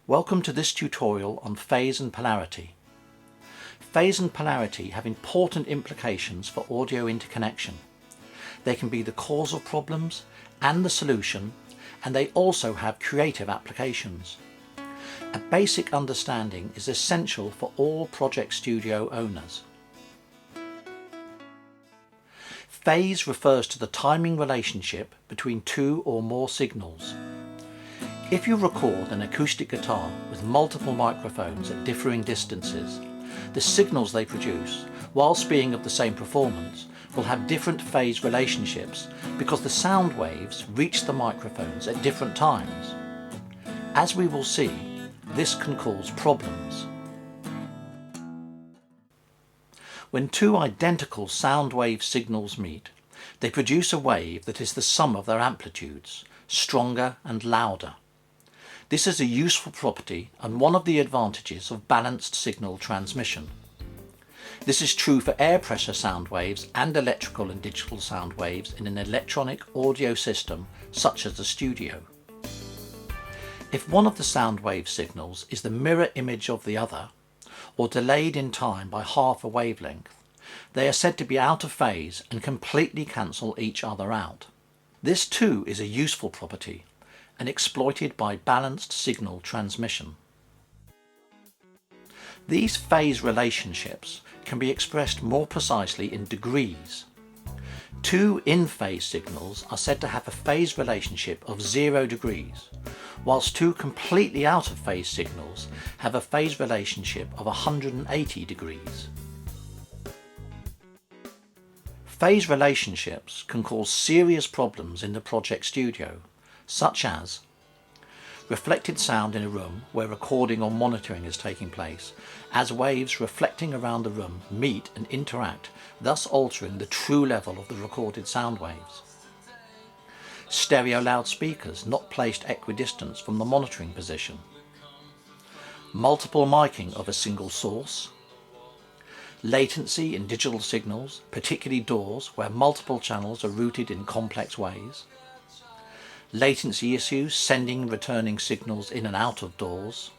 Welcome to this tutorial on phase and polarity. Phase and polarity have important implications for audio interconnection. They can be the cause of problems and the solution, and they also have creative applications. A basic understanding is essential for all Project Studio owners. Phase refers to the timing relationship between two or more signals. If you record an acoustic guitar with multiple microphones at differing distances, the signals they produce, whilst being of the same performance, will have different phase relationships because the sound waves reach the microphones at different times. As we will see, this can cause problems. When two identical sound wave signals meet, they produce a wave that is the sum of their amplitudes, stronger and louder. This is a useful property and one of the advantages of balanced signal transmission. This is true for air pressure sound waves and electrical and digital sound waves in an electronic audio system such as the studio. If one of the sound wave signals is the mirror image of the other, or delayed in time by half a wavelength, they are said to be out of phase and completely cancel each other out. This too is a useful property and exploited by balanced signal transmission. These phase relationships can be expressed more precisely in degrees. Two in-phase signals are said to have a phase relationship of 0 degrees, whilst two completely out of phase signals have a phase relationship of 180 degrees. Phase relationships can cause serious problems in the Project Studio, such as reflected sound in a room where recording or monitoring is taking place, as waves reflecting around the room meet and interact, thus altering the true level of the recorded sound waves. Stereo loudspeakers not placed equidistant from the monitoring position. Multiple miking of a single source. Latency in digital signals, particularly DAWs, where multiple channels are routed in complex ways. Latency issues sending and returning signals in and out of DAWs.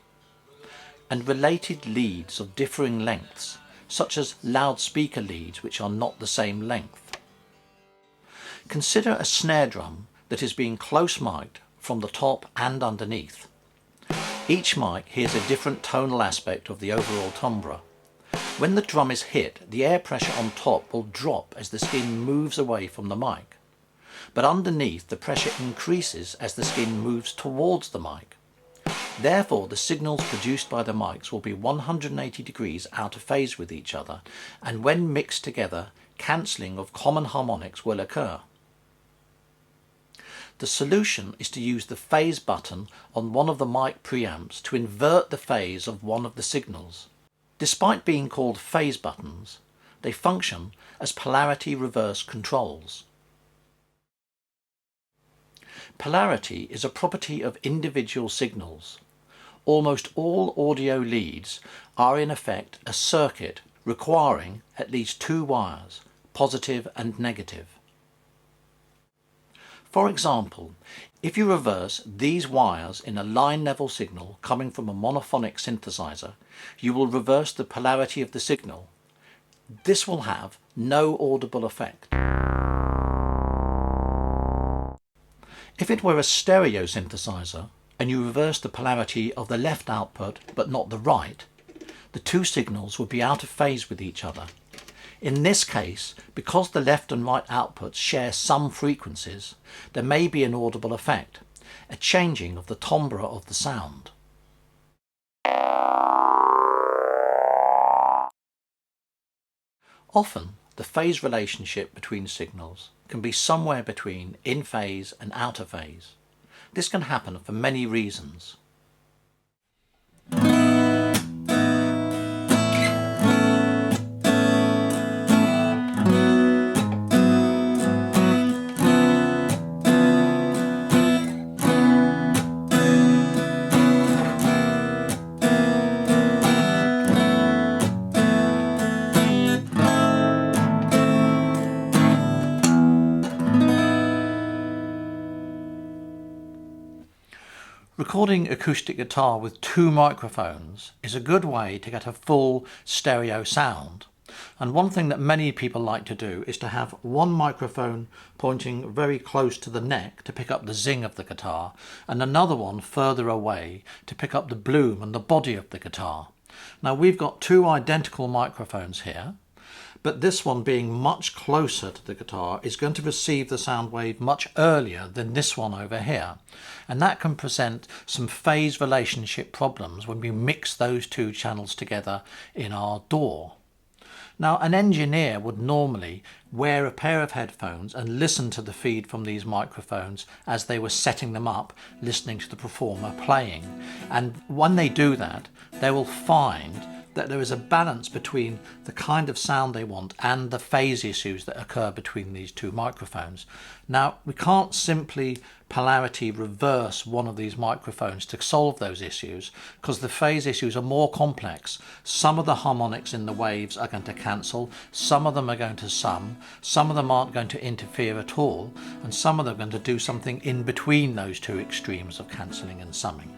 And related leads of differing lengths, such as loudspeaker leads which are not the same length. Consider a snare drum that is being close mic'd from the top and underneath. Each mic hears a different tonal aspect of the overall timbre. When the drum is hit, the air pressure on top will drop as the skin moves away from the mic. But underneath, the pressure increases as the skin moves towards the mic. Therefore, the signals produced by the mics will be 180 degrees out of phase with each other, and when mixed together, cancelling of common harmonics will occur. The solution is to use the phase button on one of the mic preamps to invert the phase of one of the signals. Despite being called phase buttons, they function as polarity reverse controls. Polarity is a property of individual signals. Almost all audio leads are in effect a circuit requiring at least two wires, positive and negative. For example, if you reverse these wires in a line level signal coming from a monophonic synthesizer, you will reverse the polarity of the signal. This will have no audible effect. If it were a stereo synthesizer and you reverse the polarity of the left output but not the right, the two signals would be out of phase with each other. In this case, because the left and right outputs share some frequencies, there may be an audible effect, a changing of the timbre of the sound. Often, the phase relationship between signals can be somewhere between in phase and out of phase. This can happen for many reasons. Recording acoustic guitar with two microphones is a good way to get a full stereo sound. And one thing that many people like to do is to have one microphone pointing very close to the neck to pick up the zing of the guitar, and another one further away to pick up the bloom and the body of the guitar. Now we've got two identical microphones here, but this one being much closer to the guitar is going to receive the sound wave much earlier than this one over here. And that can present some phase relationship problems when we mix those two channels together in our DAW. Now, an engineer would normally wear a pair of headphones and listen to the feed from these microphones as they were setting them up, listening to the performer playing. And when they do that, they will find that there is a balance between the kind of sound they want and the phase issues that occur between these two microphones. Now, we can't simply polarity reverse one of these microphones to solve those issues, because the phase issues are more complex. Some of the harmonics in the waves are going to cancel, some of them are going to sum, some of them aren't going to interfere at all, and some of them are going to do something in between those two extremes of cancelling and summing.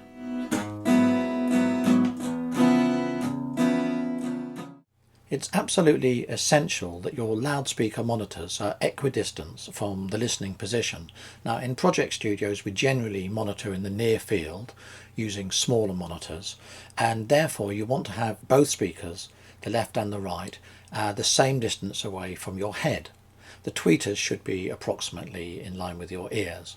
It's absolutely essential that your loudspeaker monitors are equidistant from the listening position. Now, in project studios, we generally monitor in the near field using smaller monitors, and therefore you want to have both speakers, the left and the right, the same distance away from your head. The tweeters should be approximately in line with your ears.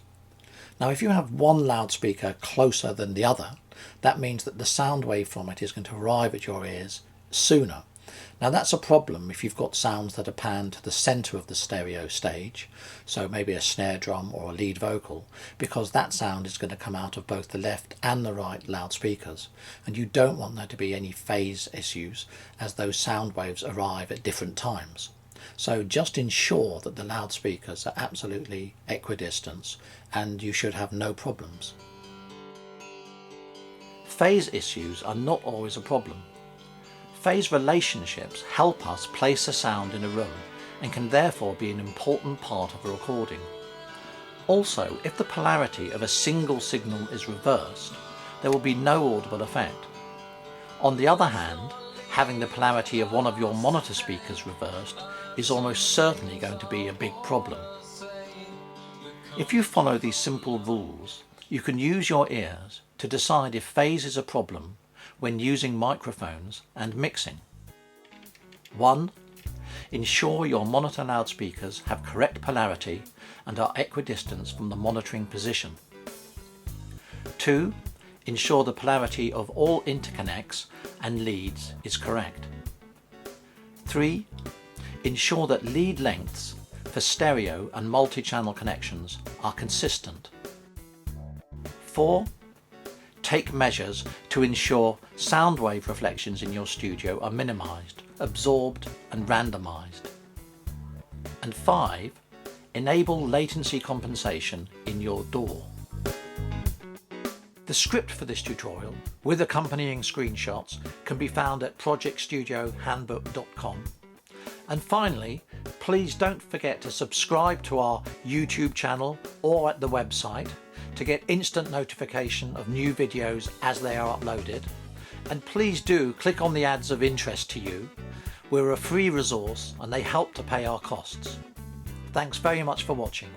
Now, if you have one loudspeaker closer than the other, that means that the sound wave from it is going to arrive at your ears sooner. Now that's a problem if you've got sounds that are panned to the centre of the stereo stage, so maybe a snare drum or a lead vocal, because that sound is going to come out of both the left and the right loudspeakers, and you don't want there to be any phase issues as those sound waves arrive at different times. So just ensure that the loudspeakers are absolutely equidistant and you should have no problems. Phase issues are not always a problem. Phase relationships help us place a sound in a room and can therefore be an important part of a recording. Also, if the polarity of a single signal is reversed, there will be no audible effect. On the other hand, having the polarity of one of your monitor speakers reversed is almost certainly going to be a big problem. If you follow these simple rules, you can use your ears to decide if phase is a problem when using microphones and mixing. 1. Ensure your monitor loudspeakers have correct polarity and are equidistant from the monitoring position. 2. Ensure the polarity of all interconnects and leads is correct. 3. Ensure that lead lengths for stereo and multi-channel connections are consistent. 4. Take measures to ensure sound wave reflections in your studio are minimized, absorbed and randomized. And 5. Enable latency compensation in your DAW. The script for this tutorial, with accompanying screenshots, can be found at projectstudiohandbook.com. And finally, please don't forget to subscribe to our YouTube channel or at the website to get instant notification of new videos as they are uploaded. And please do click on the ads of interest to you. We're a free resource and they help to pay our costs. Thanks very much for watching.